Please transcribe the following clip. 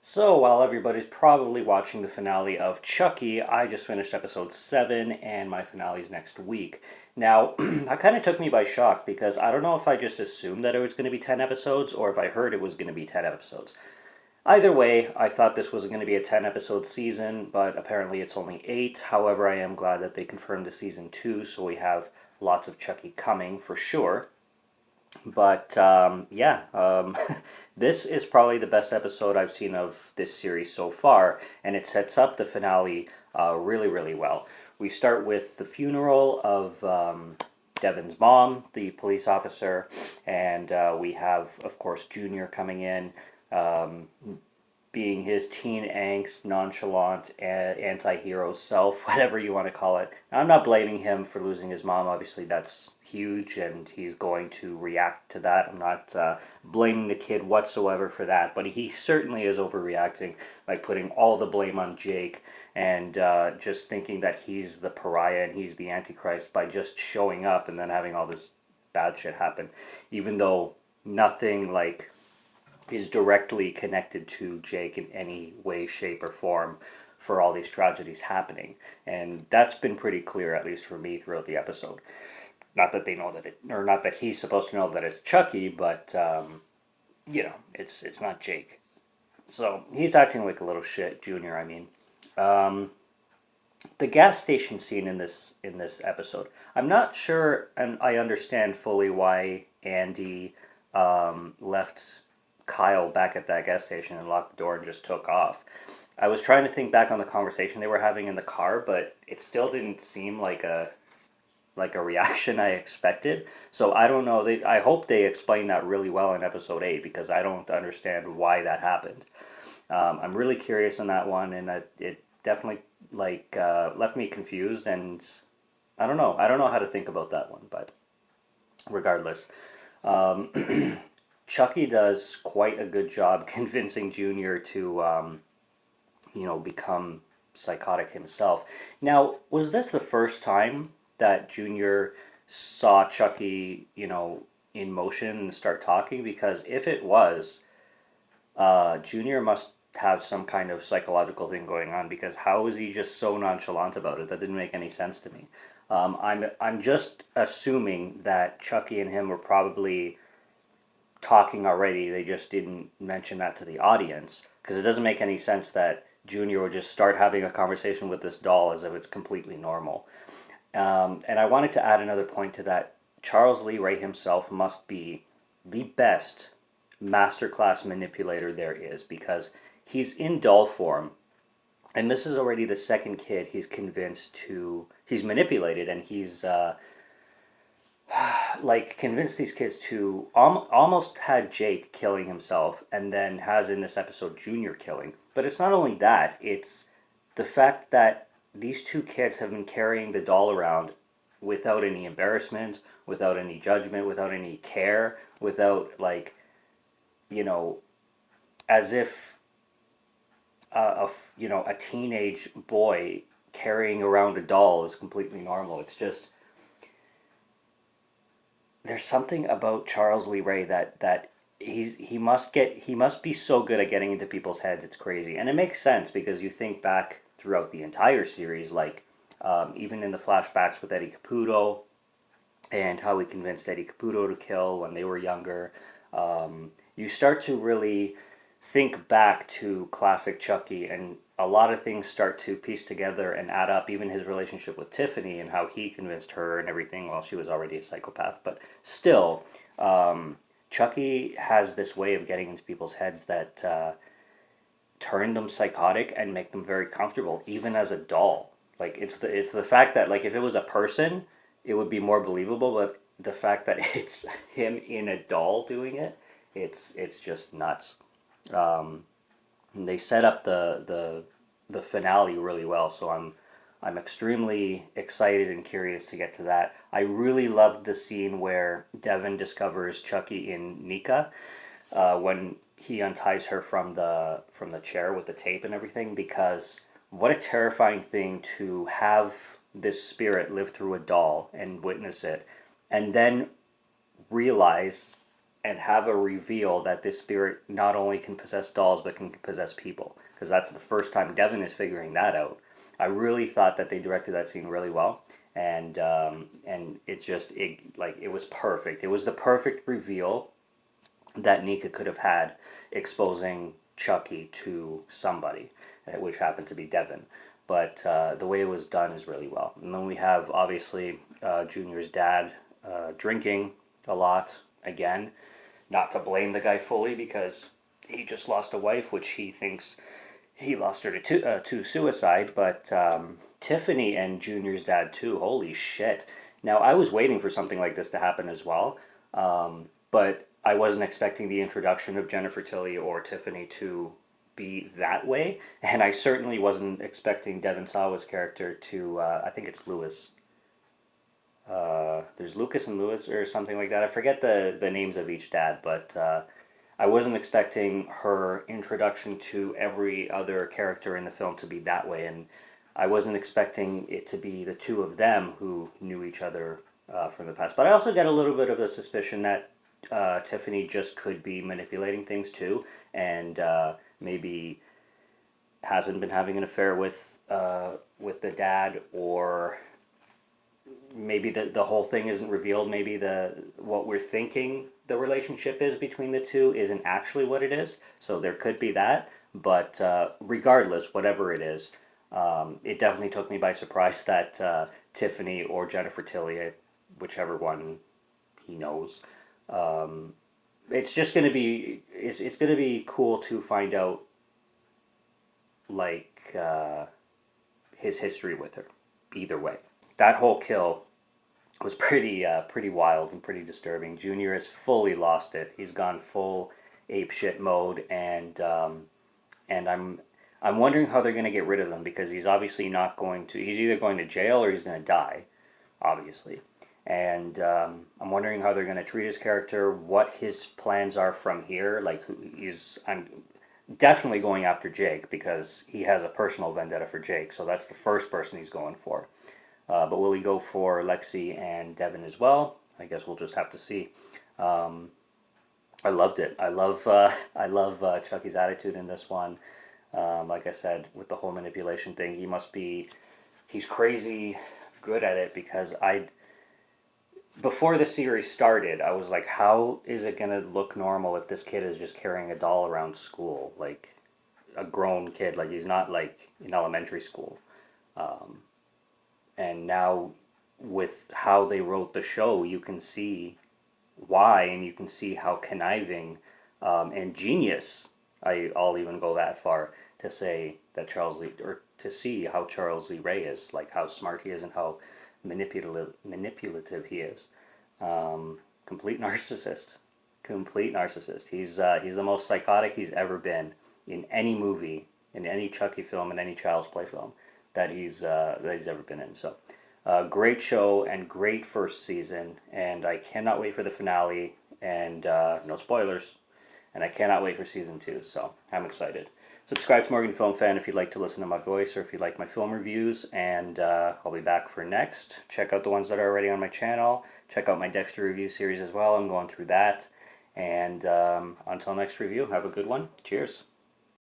So, while everybody's probably watching the finale of Chucky, I just finished episode 7 and my finale is next week. Now, that kind of took me by shock because I don't know if I just assumed that it was going to be 10 episodes or if I heard it was going to be 10 episodes. Either way, I thought this was going to be a 10 episode season, but apparently it's only 8. However, I am glad that they confirmed the season 2, so we have lots of Chucky coming for sure. But this is probably the best episode I've seen of this series so far, and it sets up the finale really, really well. We start with the funeral of Devin's mom, the police officer, and we have, of course, Junior coming in. Um, Being his teen angst, nonchalant, anti-hero self, whatever you want to call it. Now, I'm not blaming him for losing his mom. Obviously, that's huge, and he's going to react to that. I'm not blaming the kid whatsoever for that, but he certainly is overreacting by putting all the blame on Jake and just thinking that he's the pariah and he's the Antichrist by just showing up and then having all this bad shit happen, even though nothing like is directly connected to Jake in any way, shape, or form for all these tragedies happening. And that's been pretty clear, at least for me, throughout the episode. Not that they know that it, or not that he's supposed to know that it's Chucky, but, it's not Jake. So he's acting like a little shit, Junior, I mean. Um, the gas station scene in this episode, I'm not sure and I understand fully why Andy left Kyle back at that gas station and locked the door and just took off. I was trying to think back on the conversation they were having in the car, but it still didn't seem like a reaction I expected. So I don't know. I hope they explain that really well in episode 8 because I don't understand why that happened. I'm really curious on that one, and it definitely left me confused, and I don't know. I don't know how to think about that one, but regardless. Um, Chucky does quite a good job convincing Junior to, become psychotic himself. Now, was this the first time that Junior saw Chucky, in motion and start talking? Because if it was, Junior must have some kind of psychological thing going on because how is he just so nonchalant about it? That didn't make any sense to me. I'm just assuming that Chucky and him were probably talking already. They just didn't mention that to the audience because it doesn't make any sense that Junior would just start having a conversation with this doll as if it's completely normal. And I wanted to add another point to that. Charles Lee Ray himself must be the best masterclass manipulator there is because he's in doll form. And this is already the second kid he's manipulated, and he's convinced these kids to almost had Jake killing himself and then has in this episode Junior killing. But it's not only that, it's the fact that these two kids have been carrying the doll around without any embarrassment, without any judgment, without any care, without you know, as if a teenage boy carrying around a doll is completely normal. It's just there's something about Charles Lee Ray that he must be so good at getting into people's heads. It's crazy, and it makes sense because you think back throughout the entire series, even in the flashbacks with Eddie Caputo and how he convinced Eddie Caputo to kill when they were younger. You start to really think back to classic Chucky, and a lot of things start to piece together and add up. Even his relationship with Tiffany and how he convinced her and everything while she was already a psychopath. But still, Chucky has this way of getting into people's heads that turn them psychotic and make them very comfortable, even as a doll. Like it's the fact that if it was a person, it would be more believable. But the fact that it's him in a doll doing it, it's just nuts. Um, they set up the finale really well, so I'm extremely excited and curious to get to that. I really loved the scene where Devin discovers Chucky in Nika, when he unties her from the chair with the tape and everything, because what a terrifying thing to have this spirit live through a doll and witness it, and then realize and have a reveal that this spirit not only can possess dolls but can possess people, because that's the first time Devin is figuring that out. I really thought that they directed that scene really well, and it was perfect. It was the perfect reveal that Nika could have had, exposing Chucky to somebody, which happened to be Devin. But the way it was done is really well. And then we have, obviously, Junior's dad drinking a lot again. Not to blame the guy fully, because he just lost a wife, which he thinks he lost her to suicide. But Tiffany and Junior's dad too, holy shit. Now, I was waiting for something like this to happen as well, but I wasn't expecting the introduction of Jennifer Tilly or Tiffany to be that way, and I certainly wasn't expecting Devon Sawa's character to, I think it's Lewis. There's Lucas and Lewis or something like that. I forget the names of each dad, but I wasn't expecting her introduction to every other character in the film to be that way, and I wasn't expecting it to be the two of them who knew each other from the past. But I also get a little bit of a suspicion that Tiffany just could be manipulating things too, and maybe hasn't been having an affair with the dad, or maybe the whole thing isn't revealed. Maybe what we're thinking the relationship is between the two isn't actually what it is. So there could be that. But regardless, whatever it is, it definitely took me by surprise that Tiffany or Jennifer Tilly, whichever one he knows, it's just gonna be it's gonna be cool to find out, like, his history with her. Either way, that whole kill was pretty wild and pretty disturbing. Junior has fully lost it. He's gone full ape shit mode, and I'm wondering how they're gonna get rid of him, because he's obviously not going to. He's either going to jail or he's gonna die, obviously. And I'm wondering how they're going to treat his character, what his plans are from here. Like, I'm definitely going after Jake, because he has a personal vendetta for Jake, so that's the first person he's going for. But will he go for Lexi and Devin as well? I guess we'll just have to see. I loved it. I love Chucky's attitude in this one. Like I said, with the whole manipulation thing, he's crazy good at it, because before the series started, I was like, how is it going to look normal if this kid is just carrying a doll around school? Like, a grown kid. Like, he's not, like, in elementary school. And now, with how they wrote the show, you can see why, and you can see how conniving and genius, I'll even go that far to say that to see how Charles Lee Ray is, like how smart he is and how manipulative he is. Complete narcissist. Complete narcissist. He's the most psychotic he's ever been in any movie, in any Chucky film, in any Child's Play film that he's ever been in. So, great show and great first season, and I cannot wait for the finale. And no spoilers. And I cannot wait for season 2. So I'm excited. Subscribe to Morgan Film Fan if you'd like to listen to my voice, or if you like my film reviews, and I'll be back for next. Check out the ones that are already on my channel. Check out my Dexter review series as well. I'm going through that. And until next review, have a good one. Cheers.